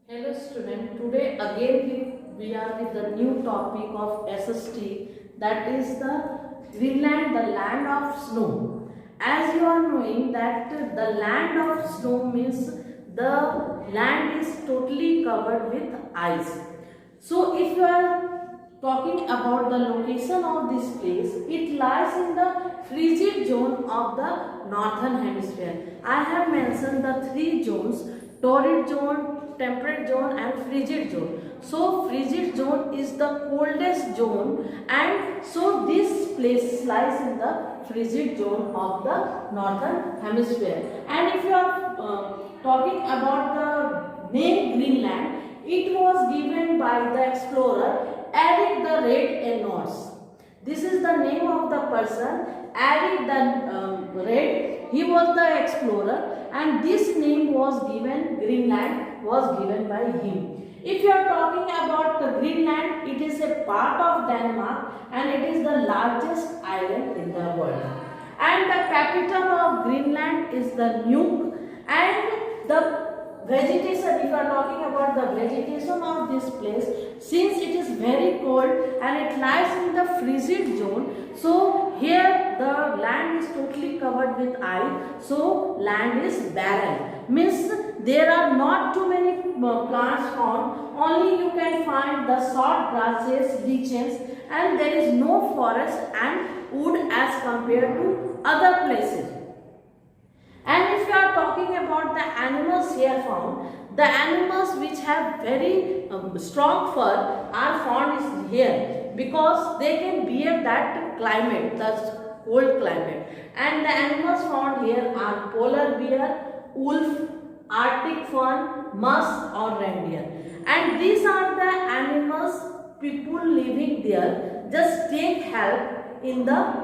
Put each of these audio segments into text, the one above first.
Hello student, today again we are with the new topic of SST, that is the Greenland, the land of snow. As you are knowing that the land of snow means the land is totally covered with ice. So if you are talking about the location of this place, it lies in the frigid zone of the northern hemisphere. I have mentioned the three zones: torrid zone, temperate zone and frigid zone. So frigid zone is the coldest zone, and so this place lies in the frigid zone of the northern hemisphere. And if you are talking about the name Greenland, it was given by the explorer Erik the Red Enots. This is the name of the person, Erik the Red. He was the explorer, and this name was given, Greenland was given by him. If you are talking about the Greenland, it is a part of Denmark and it is the largest island in the world. And the capital of Greenland is the Nuuk, and the vegetation, if you are talking about the vegetation of this place, since it is very cold and it lies in the frigid zone, so here the land is totally covered with ice, so land is barren, means there are not too many plants found, only you can find the short grasses, lichens, and there is no forest and wood as compared to other places. And if you are talking about the animals here found, the animals which have very strong fur are found here because they can bear that climate, the cold climate. And the animals found here are polar bear, wolf, Arctic fawn, musk or reindeer. And these are the animals people living there just take help in the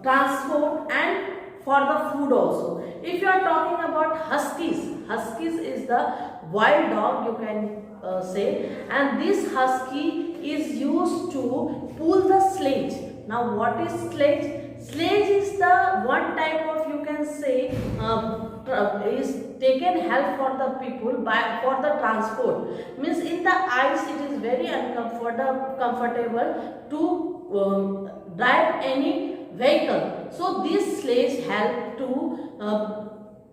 transport and for the food also. If you are talking about huskies, huskies is the wild dog, you can say, and this husky is used to pull the sledge. Now what is sledge? Sledge is the one type of, you can say, is taken help for the people for the transport. Means in the ice it is very uncomfortable to drive any vehicle. So this sledge help to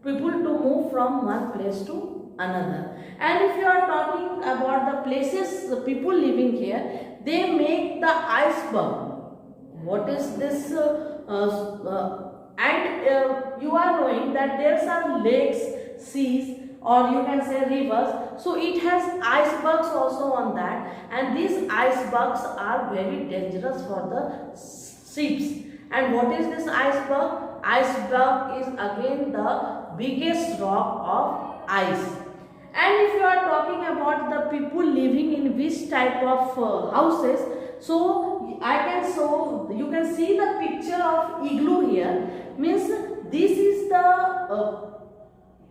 people to move from one place to another. And if you are talking about the places, the people living here, they make the iceberg. What is this? You are knowing that there are lakes, seas, or you can say rivers, so it has icebergs also on that, and these icebergs are very dangerous for the ships. And what is this iceberg? Iceberg is again the biggest rock of ice. And if you are talking about the people living in which type of houses, so I can show, you can see the picture of igloo here, means this is the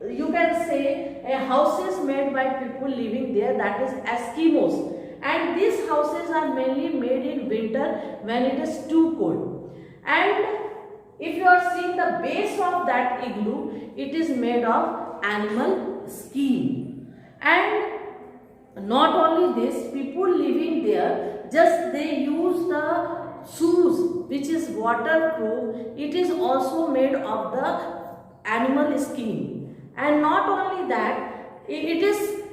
you can say a houses made by people living there, that is Eskimos, and these houses are mainly made in winter when it is too cold. And if you are seeing the base of that igloo, it is made of animal skin. And not only this, people living there, just they use the shoes which is waterproof, it is also made of the animal skin. And not only that, it is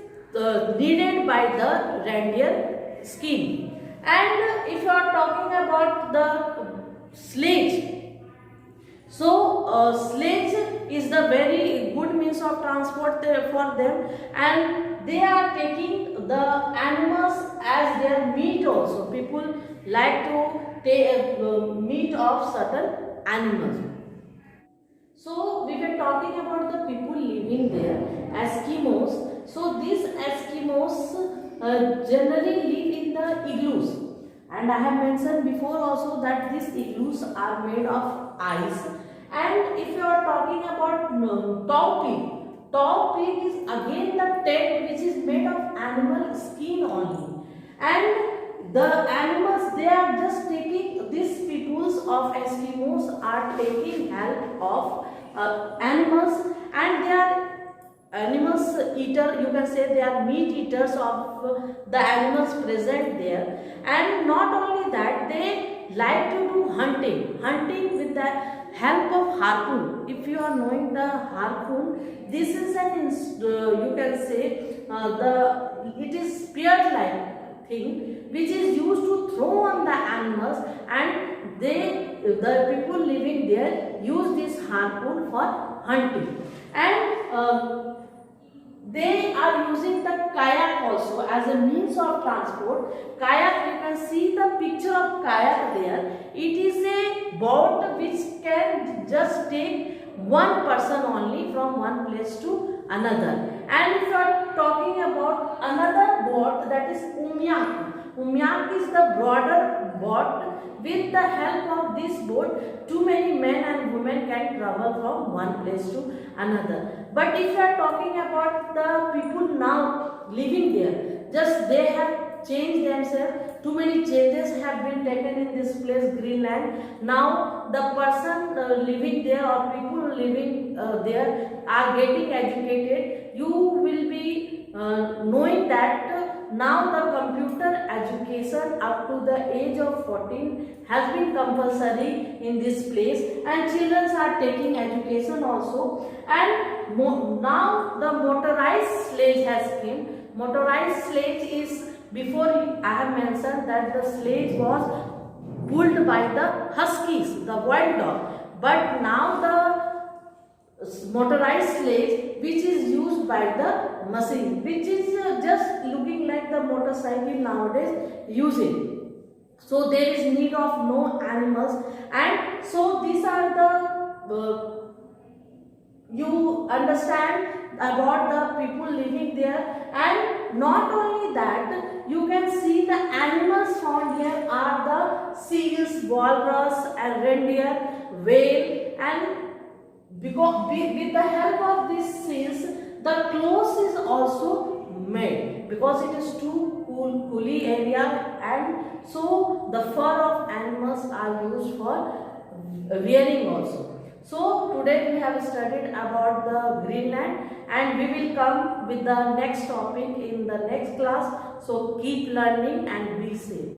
needed by the reindeer skin. And if you are talking about the sledge, so sledge is the very good means of transport for them, and they are taking the animals as their meat also. People like to take meat of certain animals. So we were talking about the people living there, Eskimos. So these Eskimos generally live in the igloos, and I have mentioned before also that these igloos are made of ice. And if you are talking about top pig is again the tent which is made of animal skin only. And the animals, they are just taking, these peoples of Eskimos are taking help of animals, and they are animals eater, you can say they are meat eaters of the animals present there. And not only that, they like to do hunting with the help of harpoon. If you are knowing the harpoon, this is an you can say it is spear like thing which is used to throw on the animals, and the people living there use this harpoon for hunting. And they are using the kayak also as a means of transport. Kayak, you can see the picture of kayak there. It is a boat which can just take one person only from one place to another. And if you are talking about another boat, that is umyak. Umyak is the broader boat. With the help of this boat, too many men and women can travel from one place to another. But if you are talking about the people now living there, just they have changed themselves. Too many changes have been taken in this place, Greenland. Now the person living there or people living there are getting educated. You will be knowing that now the computer education up to the age of 14 has been compulsory in this place, and children are taking education also. And now the motorized sledge has came. Motorized sledge is, before I have mentioned that the sledge was pulled by the huskies, the wild dog, but now the motorized sledge which is used by the machine, which is just looking like the motorcycle nowadays using. So there is need of no animals, and so these are the you understand about the people living there. And not only that, you can see the animals found here are the seals, walrus and reindeer, whale. And because with the help of these seals, the clothes is also made, because it is too coolie area, and so the fur of animals are used for wearing also. So today we have studied about the Greenland, and we will come with the next topic in the next class. So keep learning and be safe.